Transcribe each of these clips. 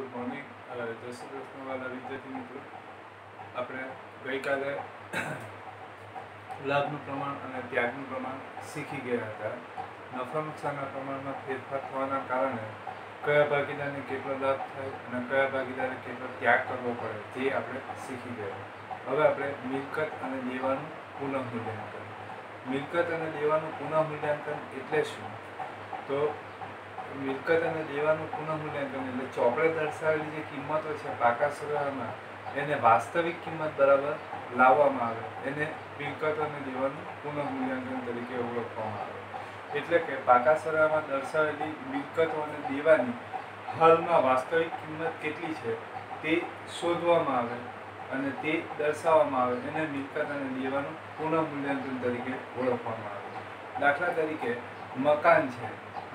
Good morning જય શ્રી કૃષ્ણ વાલા વિદ્યાર્થી મિત્રો. આપણે ગઈકાલે લાભનું પ્રમાણ અને ત્યાગનું પ્રમાણ શીખી ગયા હતા. નફા નુકસાનના પ્રમાણમાં ફેરફાર થવાના કારણે કયા ભાગીદારને કેટલો લાભ થાય અને કયા ભાગીદારે કેટલો ત્યાગ કરવો પડે તે આપણે શીખી ગયા. હવે આપણે મિલકત અને દેવાનું પુનઃમૂલ્યાંકન. મિલકત અને દેવાનું પુનઃમૂલ્યાંકન એટલે શું? તો મિલકત અને દેવાનું પુનઃમૂલ્યાંકન એટલે ચોપડે દર્શાવેલી જે કિંમતો છે પાકા સરવાળામાં એને વાસ્તવિક કિંમત બરાબર લાવવામાં આવે એને મિલકત અને દેવાનું પુનઃમૂલ્યાંકન તરીકે ઓળખવામાં આવે. એટલે કે પાકા સરવાળામાં દર્શાવેલી મિલકતો અને દેવાની હાલમાં વાસ્તવિક કિંમત કેટલી છે તે શોધવામાં આવે અને તે દર્શાવવામાં આવે એને મિલકત અને દેવાનું પુનઃમૂલ્યાંકન તરીકે ઓળખવામાં આવે. દાખલા તરીકે મકાન છે.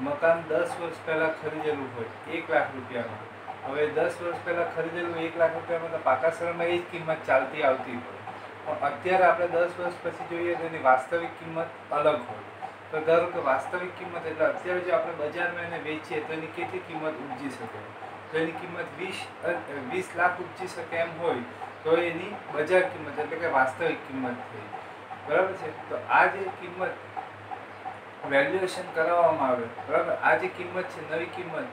મકાન 10 વર્ષ પહેલાં ખરીદેલું હોય 1 લાખ રૂપિયામાં. હવે 10 વર્ષ પહેલાં ખરીદેલું 1 લાખ રૂપિયામાં તો પાકા સરવાળામાં એ જ કિંમત ચાલતી આવતી હોય, પણ અત્યારે આપણે 10 વર્ષ પછી જોઈએ તો એની વાસ્તવિક કિંમત અલગ હોય. તો ધારો કે વાસ્તવિક કિંમત એટલે અત્યારે જો આપણે બજારમાં એને વેચીએ તો એની કેટલી કિંમત ઉપજી શકે? તો એની કિંમત 20 લાખ ઉપજી શકે એમ હોય તો એની બજાર કિંમત એટલે કે વાસ્તવિક કિંમત થઈ. બરાબર છે. તો આ જે કિંમત વેલ્યુએશન કરાવવામાં આવે, બરાબર, આ જે કિંમત છે નવી કિંમત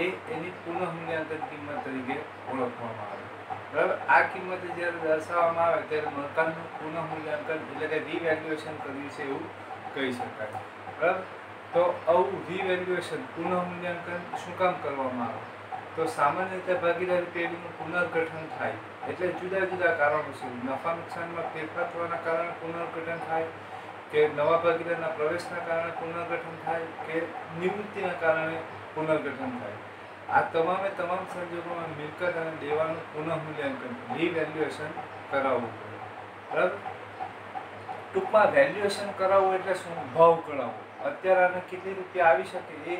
એ એની પુનઃમૂલ્યાંકન કિંમત તરીકે ઓળખવામાં આવે. બરાબર. આ કિંમતે જ્યારે દર્શાવવામાં આવે ત્યારે મકાનનું પુનઃમૂલ્યાંકન એટલે કે રિવેલ્યુએશન કર્યું છે એવું કહી શકાય. બરાબર. તો આવું રિવેલ્યુએશન પુનઃમૂલ્યાંકન શું કામ કરવામાં આવે? તો સામાન્ય રીતે ભાગીદારી પેઢીનું પુનર્ગઠન થાય એટલે જુદા જુદા કારણોસર નફા નુકસાનમાં ફેરફાર થવાના કારણે પુનર્ગઠન થાય, કે નવા ભાગીદારના પ્રવેશના કારણે પુનર્ગઠન થાય, કે નિવૃત્તિના કારણે પુનર્ગઠન થાય. આ તમામે તમામ સંજોગોમાં મિલકત અને દેવાનું પુનઃમૂલ્યાંકન રિવેલ્યુએશન કરાવવું પડે. બરાબર. ટૂંકમાં વેલ્યુએશન કરાવવું એટલે શું? ભાવ કળાવવો. અત્યારે આને કેટલી રૂપિયા આવી શકે એ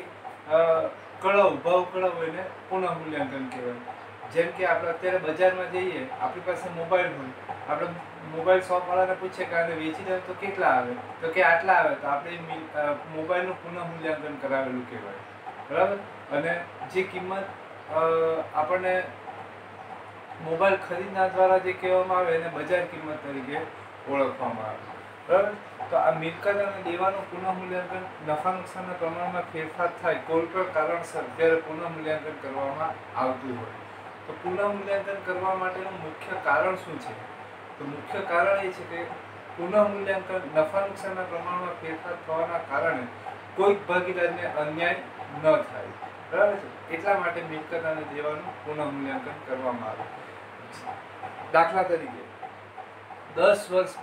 કળાવવું, ભાવ કળાવવું એને પુનઃમૂલ્યાંકન કહેવાય. જેમ કે આપણે અત્યારે બજારમાં જઈએ, આપણી પાસે મોબાઈલ હોય, આપણે મોબાઈલ શોપવાળાને પૂછીએ કે આને વેચી દે તો કેટલા આવે? તો કે આટલા આવે. તો આપણે મોબાઈલનું પુનઃમૂલ્યાંકન કરાવેલું કહેવાય. બરાબર. અને જે કિંમત આપણને મોબાઈલ ખરીદનાર દ્વારા જે કહેવામાં આવે એને બજાર કિંમત તરીકે ઓળખવામાં આવે. બરાબર. તો આ મિલકત અને દેવાનું પુનઃમૂલ્યાંકન નફા નુકસાનના પ્રમાણમાં ફેરફાર થાય કોઈ પણ કારણસર ત્યારે પુનઃમૂલ્યાંકન કરવામાં આવતું હોય. તો પુનઃમૂલ્યાંકન કરવા માટેનું મુખ્ય કારણ શું છે? તો મુખ્ય કારણ એ છે કે પુનઃમૂલ્યાંકન નફા નુકસાનના પ્રમાણમાં ફેરફાર થવાના કારણે કોઈક ભાગીદારને અન્યાય ન થાય. બરાબર છે. એટલા માટે મિલકત અને દેવાનું પુનઃમૂલ્યાંકન કરવામાં આવે. દાખલા તરીકે 10 વર્ષ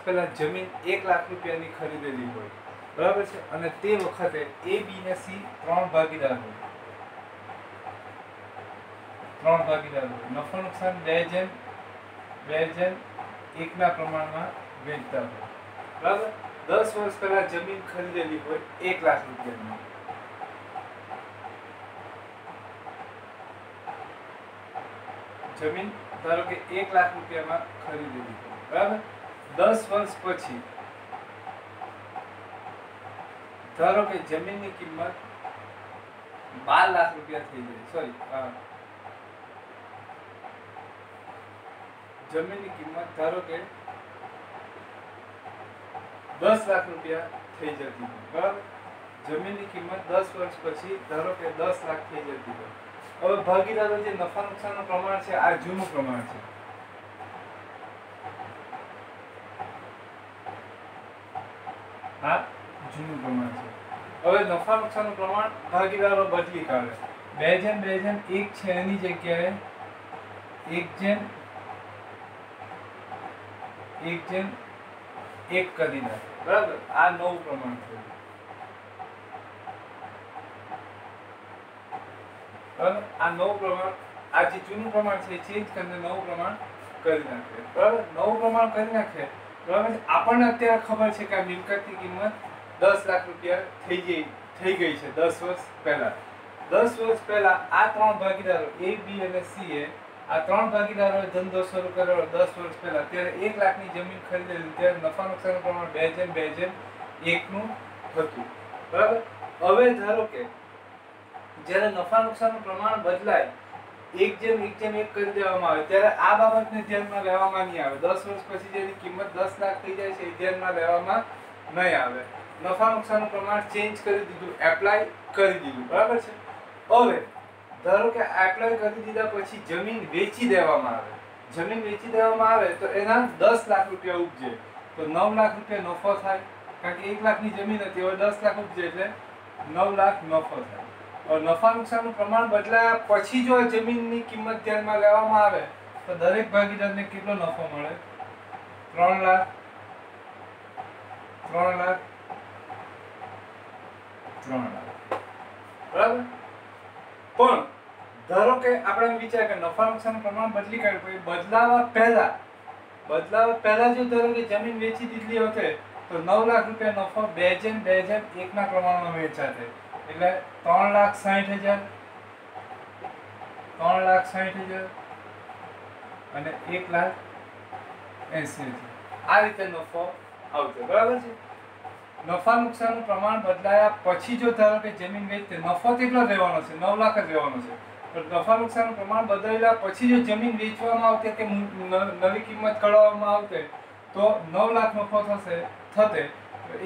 પહેલા જમીન 1 લાખ રૂપિયાની ખરીદેલી હોય. બરાબર છે. અને તે વખતે A, B ને C ત્રણ ભાગીદાર હોય. નફા નુકસાન 2:1 પ્રમાણમાં વેચતા હોય. બરાબર. 10 વર્ષ પહેલા જમીન ખરીદેલી હોય 1 લાખ રૂપિયાની. જમીન ધારો કે 1 લાખ રૂપિયામાં ખરીદેલી હોય. બરાબર. 10 વર્ષ પછી ધારો કે જમીનની કિંમત 12 લાખ રૂપિયા થઈ જાય. જમીનની કિંમત ધારો કે 10 લાખ રૂપિયા થઈ જતી હોય. બરાબર. જમીનની કિંમત 10 વર્ષ પછી ધારો કે 10 લાખ થઈ જતી હોય. હવે ભાગીદારો જે નફા નુકસાનનું પ્રમાણ છે આ જૂનું પ્રમાણ છે. આ જૂનું પ્રમાણ છે. હવે નફા નુકસાનનું પ્રમાણ ભાગીદારો બદલી કાઢે. 2:1 છે એની જગ્યાએ 1:1 કરી નાખે. બરાબર. આ નવું પ્રમાણ થયું. બરાબર. આ નવું પ્રમાણ, આ જે જૂનું પ્રમાણ છે ચેન્જ કરીને નવું પ્રમાણ કરી નાખે. બરાબર. નવું પ્રમાણ કરી નાખે. બરાબર. આપણને અત્યારે ખબર છે કે આ મિલકતની કિંમત 10 લાખ રૂપિયા થઈ ગઈ છે 10 વર્ષ પહેલા. 10 વર્ષ પહેલા આ ત્રણ ભાગીદારો A, B અને C આ ત્રણ ભાગીદારોએ ધંધો શરૂ કર્યો 10 વર્ષ પહેલા. ત્યારે 1 લાખની જમીન ખરીદેલી ત્યારે નફા નુકસાનનું પ્રમાણ 2:1 નું હતું. બરાબર. હવે ધારો કે જ્યારે નફા નુકસાનનું પ્રમાણ બદલાય 1:1 કરી દેવામાં આવે ત્યારે આ બાબતને ધ્યાનમાં લેવામાં નહીં આવે. 10 વર્ષ પછી જેની કિંમત 10 લાખ થઈ જાય છે એ ધ્યાનમાં લેવામાં નહીં આવે. નફા નુકસાનનું પ્રમાણ ચેન્જ કરી દીધું, એપ્લાય કરી દીધું, બરાબર છે. હવે ધારો કે એપ્લાય કરી દીધા પછી જમીન વેચી દેવામાં આવે. જમીન વેચી દેવામાં આવે તો એના 10 લાખ રૂપિયા ઉપજે તો 9 લાખ રૂપિયા નફો થાય, કારણ કે 1 લાખની જમીન હતી, હવે 10 લાખ ઉપજે એટલે 9 લાખ નફો થાય. નફા નુકસાનનું પ્રમાણ બદલાયા પછી જો જમીનની કિંમત ધ્યાનમાં લેવામાં આવે તો દરેક ભાગીદારને કેટલો નફો મળે? 3 લાખ, 3 લાખ, 3 લાખ, બરાબર. પણ ધારો કે આપણે વિચાર કે નફા નુકસાનનું પ્રમાણ બદલી કાઢ્યું, બદલાવા પહેલા જો ધારો કે જમીન વેચી દીધી હોતે તો 9 લાખ રૂપિયા નફો 2:2:1 ના પ્રમાણમાં વેચાતે, એટલે 3,60,000, 3,60,000 અને 1,80,000 આ રીતે નફો આવતો, બરાબર છે. નફા નુકસાનનું પ્રમાણ બદલાયા પછી જો ધારો કે જમીન વેચતે નફો કેટલો રહેવાનો છે? 9 લાખ જ રહેવાનો છે. પણ નફા નુકસાનનું પ્રમાણ બદલાયા પછી જો જમીન વેચવામાં આવતે કે નવી કિંમત કઢાવવામાં આવતે તો 9 લાખ નફો થતે એ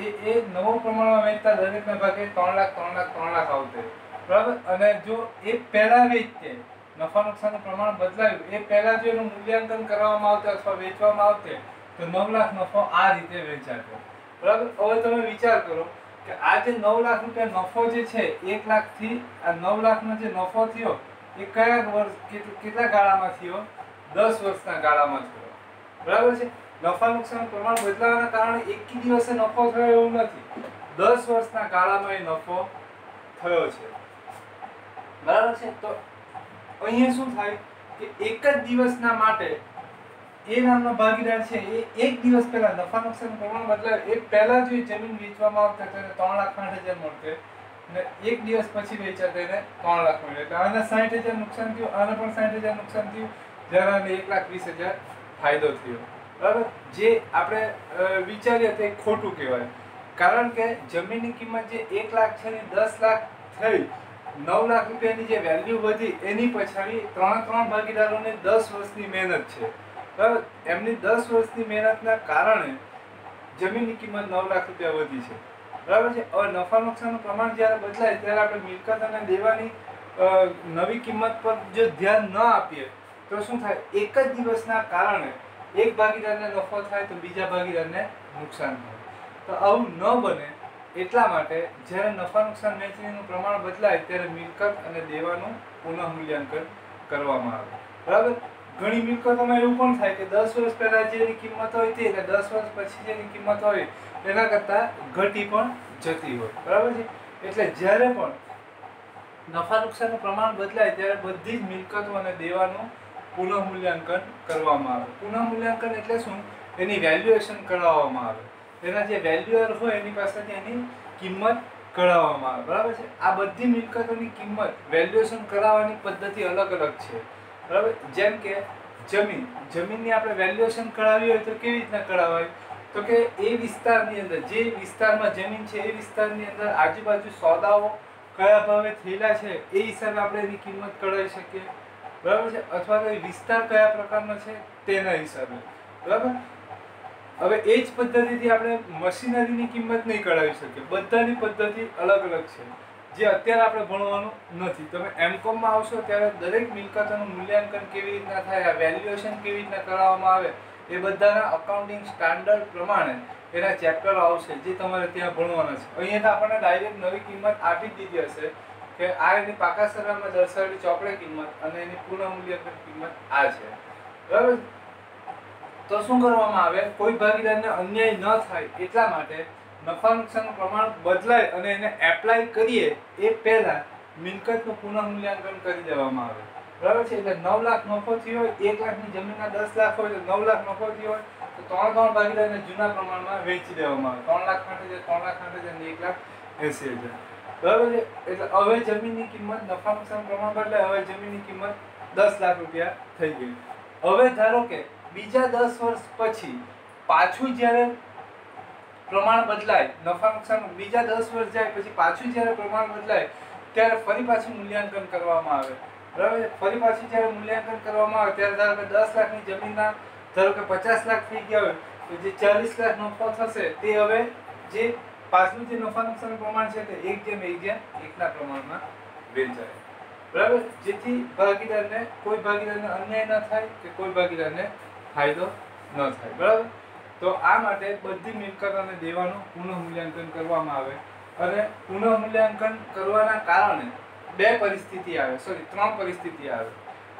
નવો પ્રમાણમાં વેચતા દરેકના ભાગે 3 લાખ, 3 લાખ, 3 લાખ આવતે, બરાબર. અને જો એ પહેલા વેચતે નફા નુકસાનનું પ્રમાણ બદલાયું એ પહેલા જો એનું મૂલ્યાંકન કરવામાં આવતે અથવા વેચવામાં આવતે તો 9 લાખ નફો આ રીતે વેચાતો, બરાબર. હવે તમે વિચાર કરો કે આ જે 9 લાખ રૂપિયા નફો જે છે 1 લાખથી આ 9 લાખનો જે નફો થયો એ કયા વર્ષ કેટલા ગાળામાં થયો? 10 વર્ષના ગાળામાં થયો, બરાબર છે. નફા નુકસાનનું પ્રમાણ બદલાવાના કારણે એક દિવસે નફો થયો એવું નથી, 10 વર્ષના ગાળામાં એ નફો થયો છે, બરાબર છે. તો અહીંયા શું થાય કે એક જ દિવસના માટે એ નામનો ભાગીદાર છે એ એક દિવસ પહેલા નફા નુકસાનનું પ્રમાણ બદલાય એ પહેલા જો જમીન વેચવામાં આવતા તેને 3,60,000 મળતે અને એક દિવસ પછી વેચાતે એને 3 લાખ મળે, એટલે આને 60,000 નુકસાન થયું, આને પણ 60,000 નુકસાન થયું, જ્યારે આને 1,20,000 ફાયદો થયો, બરાબર. જે આપણે વિચારીએ તે ખોટું કહેવાય, કારણ કે જમીનની કિંમત જે 1 લાખ છે ને 10 લાખ થઈ, 9 લાખ રૂપિયાની જે વેલ્યુ વધી એની પછાડી ત્રણ ભાગીદારોને 10 વર્ષની મહેનત છે, બરાબર. એમની 10 વર્ષની મહેનતના કારણે જમીનની કિંમત 9 લાખ રૂપિયા વધી છે, બરાબર છે. હવે નફા નુકસાનનું પ્રમાણ જ્યારે બદલાય ત્યારે આપણે મિલકત અને દેવાની નવી કિંમત પર જો ધ્યાન ન આપીએ તો શું થાય? એક જ દિવસના કારણે એક ભાગીદારને નફો થાય તો બીજા ભાગીદારને નુકસાન થાય. તો આવું ન બને એટલા માટે જ્યારે નફા નુકસાન વહેંચણીનું પ્રમાણ બદલાય ત્યારે મિલકત અને દેવાનું પુનઃ મૂલ્યાંકન કરવામાં આવે, બરાબર. ઘણી મિલકતોમાં એવું પણ થાય કે 10 વર્ષ પહેલા જેની કિંમત હોય તે 10 વર્ષ પછી જેની કિંમત હોય એના કરતાં ઘટી પણ જતી હોય, બરાબર છે. એટલે જ્યારે પણ નફા નુકસાનનું પ્રમાણ બદલાય ત્યારે બધી જ મિલકતો અને દેવાનું પુનઃ મૂલ્યાંકન કરવામાં આવે. પુનઃ મૂલ્યાંકન એટલે શું? એની વેલ્યુએશન કરાવવામાં આવે, એના જે વેલ્યુઅર હોય એની પાસેથી એની કિંમત કઢાવવામાં આવે, બરાબર છે. આ બધી મિલકતોની કિંમત વેલ્યુએશન કરાવવાની પદ્ધતિ અલગ અલગ છે, બરાબર. જેમ કે જમીનની આપણે વેલ્યુએશન કરાવી હોય તો કેવી રીતના કરાવાય? તો કે એ વિસ્તારની અંદર જે વિસ્તારમાં જમીન છે એ વિસ્તારની અંદર આજુબાજુ સોદાઓ કયા ભાવે થયેલા છે એ હિસાબે આપણે એની કિંમત કઢાવી શકીએ, બરાબર છે. અથવા તો વિસ્તાર કયા પ્રકારનો છે તેના હિસાબે, બરાબર. હવે એ જ પદ્ધતિથી આપણે મશીનરીની કિંમત નહીં કઢાવી શકીએ, બધાની પદ્ધતિ અલગ અલગ છે જે અત્યારે આપણે ભણવાનું નથી. તમે M.Com આવશો ત્યારે દરેક મિલકતોનું મૂલ્યાંકન કેવી રીતના થાય, વેલ્યુએશન કેવી રીતના કરાવવામાં આવે એ બધાના અકાઉન્ટિંગ સ્ટાન્ડર્ડ પ્રમાણે એના ચેપ્ટરો આવશે જે તમારે ત્યાં ભણવાના છે. અહીંયા તો આપણને ડાયરેક્ટ નવી કિંમત આપી દીધી હશે કે આ એની પાકા સરનામાં દર્શાવેલી ચોપડે કિંમત અને એની પુનઃ મૂલ્યાંકન કિંમત આ છે, બરાબર. તો શું કરવામાં આવે? કોઈ ભાગીદારને અન્યાય ન થાય એટલા માટે નફા નુકસાનનું પ્રમાણ બદલાય અને એને એપ્લાય કરીએ એ પહેલા મિલકતનું પુનઃ મૂલ્યાંકન કરી દેવામાં આવે, બરાબર છે. એટલે 9 લાખ નફો થયો હોય, 1 લાખની જમીનના 10 લાખ હોય તો 9 લાખ નફો થયો હોય તો 3 ભાગીદારને જૂના પ્રમાણમાં વેચી દેવામાં આવે, 3,60,000, 3,60,000, 3,80,000, બરાબર છે. એટલે હવે જમીનની કિંમત નફા નુકસાન પ્રમાણ બદલાય, હવે જમીનની કિંમત 10 લાખ રૂપિયા થઈ ગઈ. હવે ધારો કે બીજા 10 વર્ષ પછી પાછું જ્યારે પ્રમાણ બદલાય, નફા નુકસાન બીજા 10 વર્ષ જાય પછી પાછું જ્યારે પ્રમાણ બદલાય ત્યારે ફરી પાછું મૂલ્યાંકન કરવામાં આવે, બરાબર છે. ફરી પાછું જ્યારે મૂલ્યાંકન કરવામાં આવે ત્યારે ધારો કે 10 લાખની જમીનના ધારો કે 50 લાખ થઈ ગયા હોય તો જે 40 લાખ નફો થશે તે હવે જે પાછલું જે નફા નુકસાનનું પ્રમાણ છે તે 1:1:1 પ્રમાણમાં વેચાય, બરાબર. જેથી ભાગીદારને કોઈ ભાગીદારને અન્યાય ન થાય કે કોઈ ભાગીદારને ફાયદો ન થાય, બરાબર. તો આ માટે બધી મિલકત અને દેવાનું પુનઃ મૂલ્યાંકન કરવામાં આવે અને પુનઃ મૂલ્યાંકન કરવાના કારણે ત્રણ પરિસ્થિતિ આવે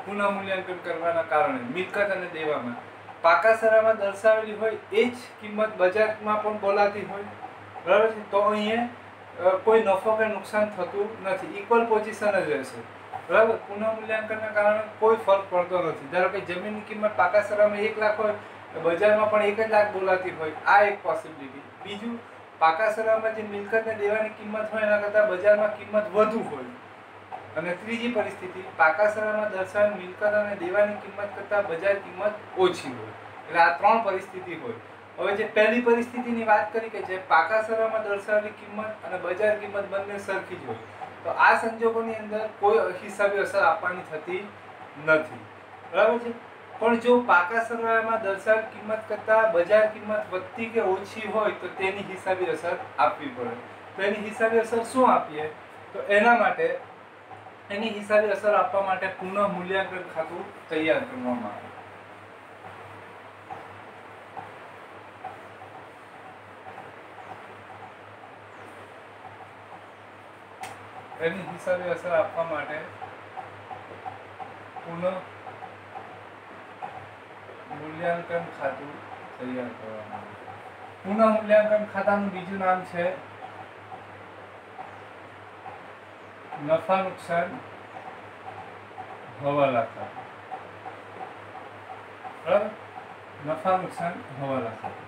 પુનઃ મૂલ્યાંકન કરવાના કારણે મિલકત અને દેવામાં. પાકા સરામાં દર્શાવેલી હોય એ જ કિંમત બજારમાં પણ બોલાતી હોય, બરાબર છે. તો અહીંયા કોઈ નફો કે નુકસાન થતું નથી, ઇક્વલ પોઝિશન જ રહેશે, બરાબર. પુનઃ મૂલ્યાંકનના કારણે કોઈ ફરક પડતો નથી. ધારો કે જમીનની કિંમત પાકા સરામાં 1 લાખ હોય, બજારમાં પણ 1 જ લાખ બોલાતી હોય, આ એક પોસિબિલિટી. બીજું, પાકા સરામાં જે મિલકતને દેવાની કિંમત હોય એના કરતાં બજારમાં કિંમત વધુ હોય. અને ત્રીજી પરિસ્થિતિ, પાકા સરામાં દર્શાવેલ મિલકત અને દેવાની કિંમત કરતાં બજાર કિંમત ઓછી હોય. એટલે આ 3 પરિસ્થિતિ હોય. હવે જે પહેલી પરિસ્થિતિની વાત કરી કે જે પાકા સરામાં દર્શાવેલી કિંમત અને બજાર કિંમત બંને સરખી જ હોય, તો આ સંજોગોની અંદર કોઈ હિસાબી અસર આપવાની થતી નથી, બરાબર છે. પણ જો પાકા સરવાળામાં દર્શાવેલ કિંમત કરતાં બજાર કિંમત વધતી કે ઓછી હોય તો તેની હિસાબી અસર આપવી પડે. તો એની હિસાબી અસર શું આપીએ? તો એના માટે એની હિસાબી અસર આપવા માટે પુનઃ મૂલ્યાંકન ખાતું તૈયાર કરવામાં આવે. એની હિસાબી અસર આપવા માટે પુનઃ મૂલ્યાંકન ખાતું તૈયાર કરવામાં આવે. પુનઃ મૂલ્યાંકન ખાતાનું બીજું નામ છે નફા નુકસાન હવાલા ખાતું, બરાબર. નફા નુકસાન હવાલા ખાતું.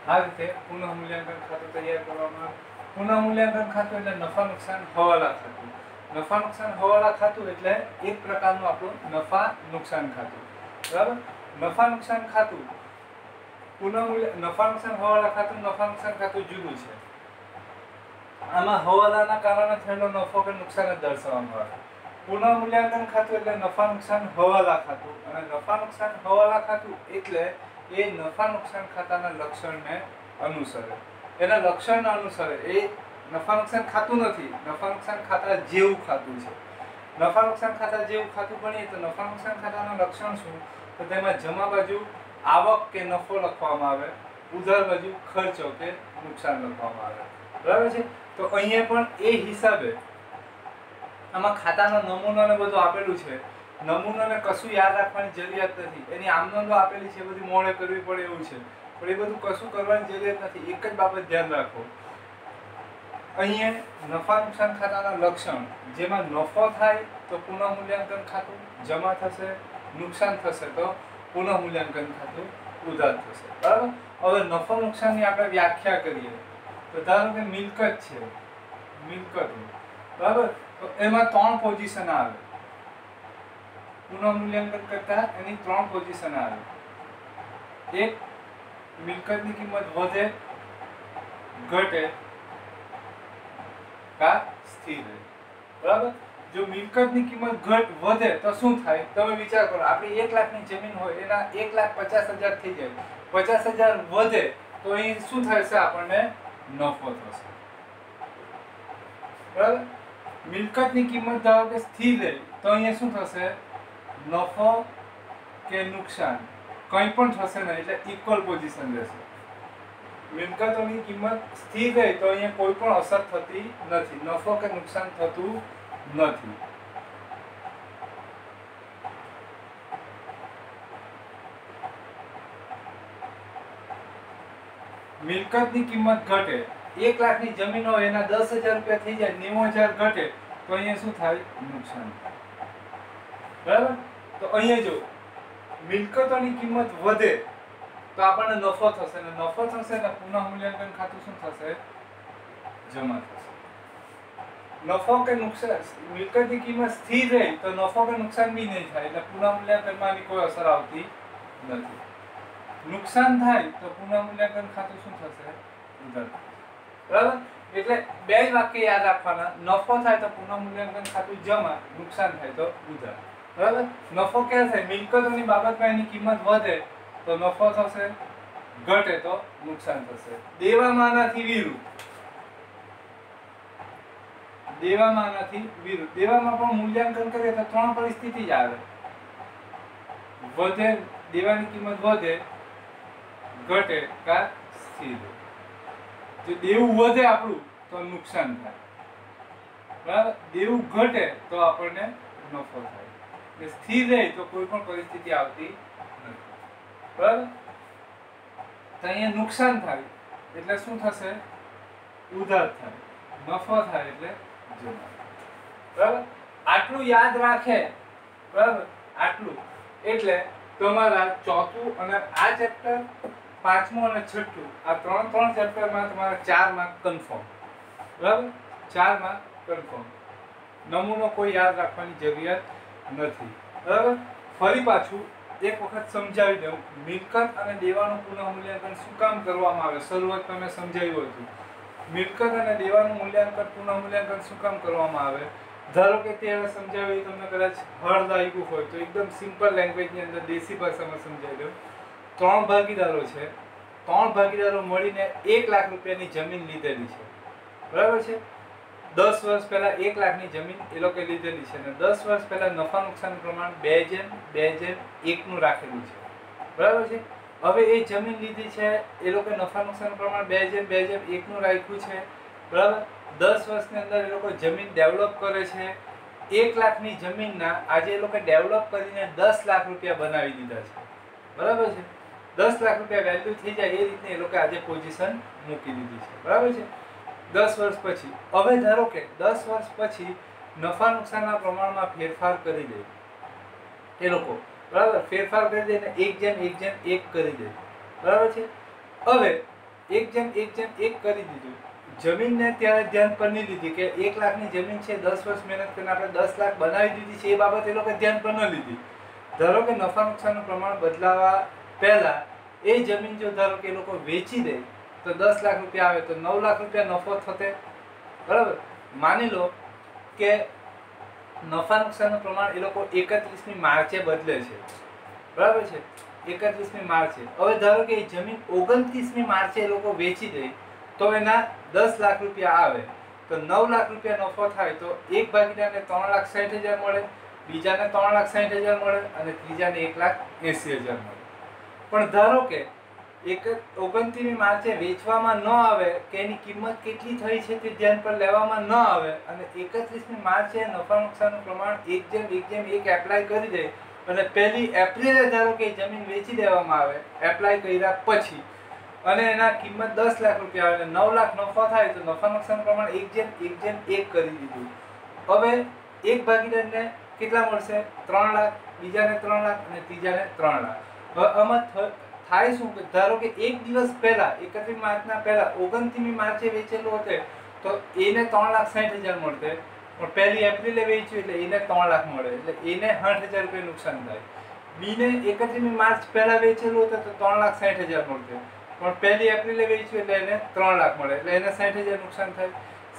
આ રીતે પુનઃ મૂલ્યાંકન ખાતું તૈયાર કરવામાં આવે. પુનઃ મૂલ્યાંકન ખાતું એટલે નફા નુકસાન હવાલા ખાતું. નફા નુકસાન હવાલા ખાતું એટલે એક પ્રકારનું આપણું નફા નુકસાન ખાતું, બરાબર. નફા નુકસાન ખાતું નફા નુકસાન હવાલા ખાતું નફા નુકસાન ખાતું જુદું છે. આમાં હવાલાના કારણે થયેલો નફો કે નુકસાન જ દર્શાવવામાં આવે. પુનઃ મૂલ્યાંકન ખાતું એટલે નફા નુકસાન હવાલા ખાતું, અને નફા નુકસાન હવાલા ખાતું એટલે એ નફા નુકસાન ખાતાના લક્ષણને અનુસરે. એના લક્ષણને અનુસરે. એ નફા નુકસાન ખાતું નથી, નફા નુકસાન ખાતા જેવું ખાતું છે. નફા નુકસાન ખાતા જેવું ખાતું ગણીએ તો નફા નુકસાન ખાતાના લક્ષણ શું? તો તેમાં જમા બાજુ આવક કે નફો લખવામાં આવે, ઉધાર બાજુ ખર્ચો કે નુકસાન લખવામાં આવે, બરાબર છે. તો અહીંયા પણ એ હિસાબે આમાં ખાતાનો નમૂનો ને બધું આપેલું છે. નમૂનાને કશું યાદ રાખવાની જરૂરિયાત નથી. એની આમનોંધો આપેલી છે, બધી મોડે કરવી પડે એવું છે, પણ એ બધું કશું કરવાની જરૂરિયાત નથી. એક જ બાબત ધ્યાન રાખો, અહીંયા નફા નુકસાન ખાતાના લક્ષણ, જેમાં નફો થાય તો પુનઃ મૂલ્યાંકન ખાતું જમા થશે, નુકસાન થશે તો પુનઃ મૂલ્યાંકન ખાતું ઉધાર થશે, બરાબર. હવે નફો નુકસાનની આપણે વ્યાખ્યા કરીએ તો ધારો કે મિલકત છે, મિલકત, બરાબર. તો એમાં 3 પોઝિશન આવે. પુનઃ મૂલ્યાંકન કરતા એની 3 પોઝિશન આવે. એક, મિલકતની કિંમત વધે, ઘટે કા સ્થિર રહે, બરાબર. જો મિલકતની કિંમત વધે તો શું થાય? તમે વિચાર કરો, આપણી 1 લાખની જમીન હોય એના 1,50,000 થઈ જાય, 50,000 વધે તો અહીં શું થશે? આપણને નફો થશે, બરાબર. મિલકતની કિંમત ધારો કે સ્થિર રહે તો અહીંયા શું થશે? નફો કે નુકસાન કંઈ પણ થશે નહીં, એટલે ઇક્વલ પોઝિશન રહેશે. મિલકતોની કિંમત સ્થિર રહે તો અહીંયા કોઈ પણ અસર થતી નથી, નફો કે નુકસાન થતું નથી. મિલકતની કિંમત ઘટે, 1 લાખની જમીન હોય એના 10,000 રૂપિયા થઈ જાય, 90,000 ઘટે તો અહીંયા શું થાય? નુકસાન થાય, બરાબર. તો અહીંયા જો મિલકતોની કિંમત વધે તો આપણને નફો થશે, ને નફો થશે ને પુનઃ મૂલ્યાંકન ખાતું શું થશે? જમા થશે, નફો કે નુકસાન, મિલકતની કિંમત સ્થિર રહે તો નફો કે નુકસાન બી નહીં થાય, એટલે પુનઃમૂલ્યાંકનમાં આની કોઈ અસર આવતી નથી. નુકસાન થાય તો પુનઃમૂલ્યાંકન ખાતું શું થશે? ઉધાર. બરાબર? એટલે બે જ વાક્ય યાદ રાખવાના. નફો થાય તો પુનઃમૂલ્યાંકન ખાતું જમા, નુકસાન થાય તો ઉધાર. બરાબર? નફો ક્યાં થાય? મિલકતોની બાબતમાં એની કિંમત વધે તો નફો થશે, ઘટે તો નુકસાન થશે. દેવામાંનાથી વિરુદ્ધ, દેવામાંનાથી વિરુદ્ધ. દેવામાં પણ મૂલ્યાંકન કરીએ તો ત્રણ પરિસ્થિતિ જ આવે. વધે, દેવાની કિંમત વધે, ઘટે કા સ્થિર. જો દેવું વધે આપણું તો નુકસાન થાય, બરાબર? દેવું ઘટે તો આપણને નફો થાય. એટલે સ્થિર રહે તો કોઈ પણ પરિસ્થિતિ આવતી નથી, બરાબર? તો અહીંયા નુકસાન થાય એટલે શું થશે? ઉધાર થાય. નફો થાય એટલે જમા. બરાબર? આટલું યાદ રાખે, બરાબર? આટલું એટલે તમારા ચોથું અને આ ચેપ્ટર, પાંચમું અને છઠ્ઠું, આ ત્રણ ચેપ્ટરમાં તમારા 4 માર્ક કન્ફર્મ. બરાબર? 4 માર્ક કન્ફર્મ. નમૂનો કોઈ યાદ રાખવાની જરૂરિયાત નથી. બરાબર? ફરી પાછું એક વખત સમજાવી દઉં. મિલકત અને દેવાનું પુનઃમૂલ્યાંકન શું કામ કરવામાં આવે? શરૂઆતમાં મેં સમજાવ્યું હતું. મિલકત અને દેવાનું મૂલ્યાંકન, પુનઃમૂલ્યાંકન શું કામ કરવામાં આવે? ધારો કે ત્યારે સમજાવ્યું તમને કદાચ હળ લાગ્યું હોય તો એકદમ સિમ્પલ લેંગ્વેજની અંદર દેશી ભાષામાં સમજાવી દઉં. 3 ભાગીદારો છે. 3 ભાગીદારો મળીને 1 લાખ રૂપિયાની જમીન લીધેલી છે, બરાબર છે? 10 વર્ષ પહેલા 1 લાખની જમીન એ લોકો લીધેલી છે, અને 10 વર્ષ પહેલા નફા નુકસાન પ્રમાણ 2:1 નું રાખેલું છે, બરાબર છે? હવે એ જમીન લીધી છે, એ લોકો નફા નુકસાન પ્રમાણ 2:1 નું રાખ્યું છે, બરાબર? 10 વર્ષની અંદર એ લોકો જમીન ડેવલપ કરે છે. 1 લાખની જમીનના આજે એ લોકો ડેવલપ કરીને 10 લાખ રૂપિયા બનાવી દીધા છે, બરાબર છે? 10 લાખ રૂપિયા વેલ્યુ થઈ જાય એ રીતે એ લોકો આજે પોઝિશન મૂકી દીધી છે, બરાબર છે? 10 વર્ષ પછી, હવે ધારો કે 10 વર્ષ પછી નફા નુકસાનના પ્રમાણમાં ફેરફાર કરી દે એ લોકો, બરાબર? ફેરફાર કરી દે ને 1:1 કરી દે, બરાબર છે? હવે 1:1 કરી દીધું. જમીનને ત્યારે ધ્યાન પર નહીં લીધી કે 1 લાખની જમીન છે, 10 વર્ષ મહેનત કરીને આપણે 10 લાખ બનાવી દીધી છે, એ બાબત એ લોકો ધ્યાન પર ન લીધી. ધારો કે નફા નુકસાનનું પ્રમાણ બદલાવા પહેલા એ જમીન જો ધારો કે એ લોકો વેચી દે તો 10 લાખ રૂપિયા આવે તો 9 લાખ રૂપિયા નફો થતે, બરાબર? માની લો કે નફા નુકસાનનું પ્રમાણ એ લોકો 31મી માર્ચે બદલે છે, બરાબર છે? 31મી માર્ચે. હવે ધારો કે એ જમીન 29મી માર્ચે એ લોકો વેચી દે તો એના 10 લાખ રૂપિયા આવે તો 9 લાખ રૂપિયા નફો થાય. તો એક ભાગીદારને 3,60,000 મળે, બીજાને 3,60,000 મળે અને ત્રીજાને 1,80,000 મળે. પણ ધારો કે 29મી માર્ચે વેચવામાં ન આવે કે એની કિંમત કેટલી થઈ છે તે ધ્યાન પર લેવામાં ન આવે અને 31મી માર્ચે નફા નુકસાનનું પ્રમાણ 1:1 એપ્લાય કરી દે અને 1 એપ્રિલે ધારો કે જમીન વેચી દેવામાં આવે એપ્લાય કર્યા પછી, અને એના કિંમત 10 લાખ રૂપિયા આવે, 9 લાખ નફો થાય તો નફા નુકસાન પ્રમાણ 1:1 કરી દીધું. હવે એક ભાગીદારને કેટલા મળશે? 3 લાખ, બીજાને 3 લાખ અને ત્રીજાને 3 લાખ. હવે આમાં થાય શું કે ધારો કે એક દિવસ પહેલા 31 માર્ચના પહેલા 29મી માર્ચે વેચેલું હશે તો એને 3,60,000 મળતે, પણ 1 એપ્રિલે વેચ્યું એટલે એને 3 લાખ મળે, એટલે એને 60,000 રૂપિયા નુકસાન થાય. બીને 31મી માર્ચ પહેલા વેચેલું હતું તો 3,60,000 મળતે, પણ 1 એપ્રિલે વેચ્યું એટલે એને 3 લાખ મળે, એટલે એને 60,000 નુકસાન થાય.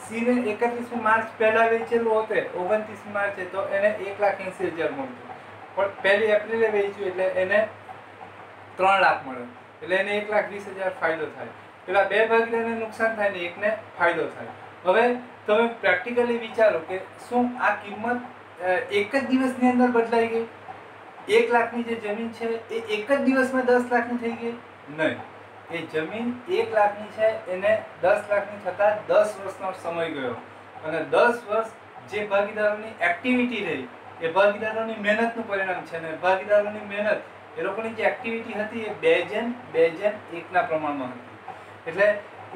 સીને 31મી માર્ચ પહેલા વેચેલું હતું 29મી માર્ચે તો એને 1,80,000 મળતું, પણ 1 એપ્રિલે વેચ્યું એટલે એને 3 લાખ મળે, એટલે એને 1,20,000 ફાયદો થાય. પેલા બે ભાગીદારને નુકસાન થાય ને એકને ફાયદો થાય. હવે તમે પ્રેક્ટિકલી વિચારો કે શું આ કિંમત એક જ દિવસની અંદર બદલાઈ ગઈ? 1 લાખની જે જમીન છે એ એક જ દિવસમાં 10 લાખની થઈ ગઈ? નહીં. એ જમીન 1 લાખની છે એને 10 લાખની થતા 10 વર્ષનો સમય ગયો, અને 10 વર્ષ જે ભાગીદારોની એક્ટિવિટી રહી એ ભાગીદારોની મહેનતનું પરિણામ છે, અને ભાગીદારોની મહેનત એ લોકોની જે એક્ટિવિટી હતી એ 2:1 પ્રમાણમાં હતી. એટલે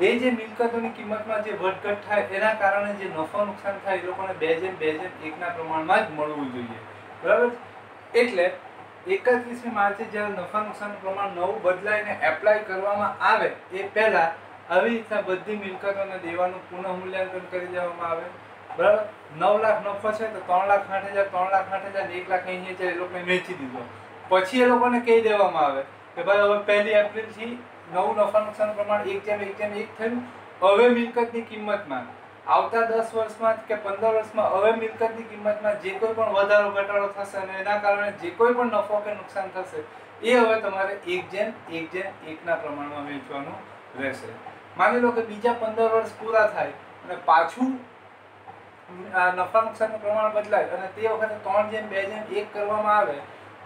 એ જે મિલકતોની કિંમતમાં જે વધઘટ થાય એના કારણે જે નફો નુકસાન થાય એ લોકોને 2:1 પ્રમાણમાં જ મળવું જોઈએ, બરાબર? એટલે 31મી માર્ચે જ્યારે નફા નુકસાનનું પ્રમાણ નવું બદલાઈને એપ્લાય કરવામાં આવે એ પહેલા આવી રીતના બધી મિલકતોને દેવાનું પુનઃમૂલ્યાંકન કરી દેવામાં આવે. બરાબર. 9 લાખ નફો છે તો 3,60,000, 3,60,000, 1,80,000 એ લોકોને વેચી દીધો. પછી એ લોકોને કહી દેવામાં આવે કે ભાઈ હવે 1 એપ્રિલથી નવું નફા નુકસાન પ્રમાણ 1:1:1 થયું. હવે મિલકતની કિંમતમાં આવતા 10 વર્ષમાં કે 15 વર્ષમાં હવે મિલકતની કિંમતમાં જે કોઈ પણ વધારો ઘટાડો થશે અને એના કારણે જે કોઈ પણ નફો કે નુકસાન થશે એ હવે તમારે 1:1:1 પ્રમાણમાં વેચવાનું રહેશે. માની લો કે બીજા 15 વર્ષ પૂરા થાય અને પાછું નફા નુકસાનનું પ્રમાણ બદલાય અને તે વખતે 3:2:1 કરવામાં આવે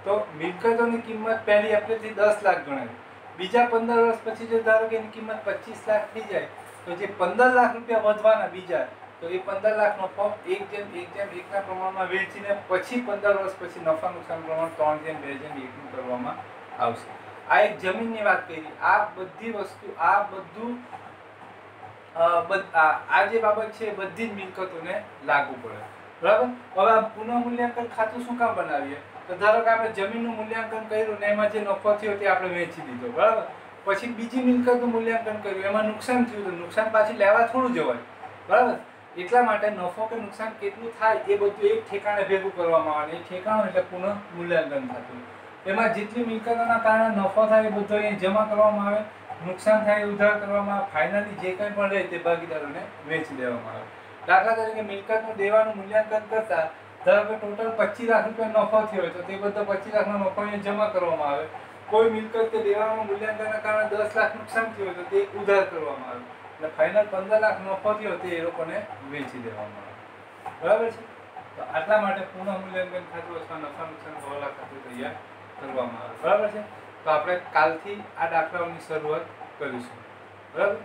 તો મિલકતોની કિંમત 1 એપ્રિલથી 10 લાખ ગણાય. બીજા 15 વર્ષ પછી જો ધારો કે એની કિંમત 25 લાખ થઈ જાય તો જે 15 લાખ રૂપિયા વધવાના બીજા, તો એ 15 લાખ નફો 1:1:1 પ્રમાણમાં વેચીને પછી 15 વર્ષ પછી નફા નુકસાન પ્રમાણ 3:2:1 કરવામાં આવશે. આ એક જમીનની વાત કરી. આ બધી વસ્તુ, આ બધું આ જે બાબત છે એ બધી જ મિલકતોને લાગુ પડે. બરાબર. હવે આ પુનઃ મૂલ્યાંકન ખાતું શું કામ બનાવીએ? તો ધારો કે આપણે જમીનનું મૂલ્યાંકન કર્યું ને એમાં જે નફો થયો તે આપણે વેચી દીધો. બરાબર. પછી બીજી મિલકતનું મૂલ્યાંકન કર્યું, એમાં નુકસાન થયું તો નુકસાન પાછી લેવા થોડું જવાય. બરાબર. એટલા માટે નફો કે નુકસાન કેટલું થાય એ બધું એક ઠેકાણે ભેગું કરવામાં આવે. એ ઠેકાણું એટલે પુનઃ મૂલ્યાંકન ખાતું. એમાં જેટલી મિલકતોના કારણે નફો થાય એ બધો અહીં જમા કરવામાં આવે, નુકસાન થાય એ ઉધાર કરવામાં આવે, ફાઇનલી જે કંઈ પણ રહે તે ભાગીદારોને વેચી દેવામાં આવે. દાખલા તરીકે મિલકતનું દેવાનું મૂલ્યાંકન કરતા ધારો કે ટોટલ 25 લાખ રૂપિયા નફો થયો હોય તો તે બધો 25 લાખનો નફો અહીંયા જમા કરવામાં આવે. કોઈ મિલકત કે દેવાનું મૂલ્યાંકનના કારણે 10 લાખ નુકસાન થયું હોય તો તે ઉધાર કરવામાં આવે. એટલે ફાઇનલ 15 લાખ નફો થયો તે એ લોકોને વેચી દેવામાં આવે. બરાબર છે. તો આટલા માટે પુનઃ મૂલ્યાંકન ખાતું અથવા નફા નુકસાન હવાલા ખાતું તૈયાર કરવામાં આવે. બરાબર છે. તો આપણે કાલથી આ દાખલાઓની શરૂઆત કરીશું. બરાબર.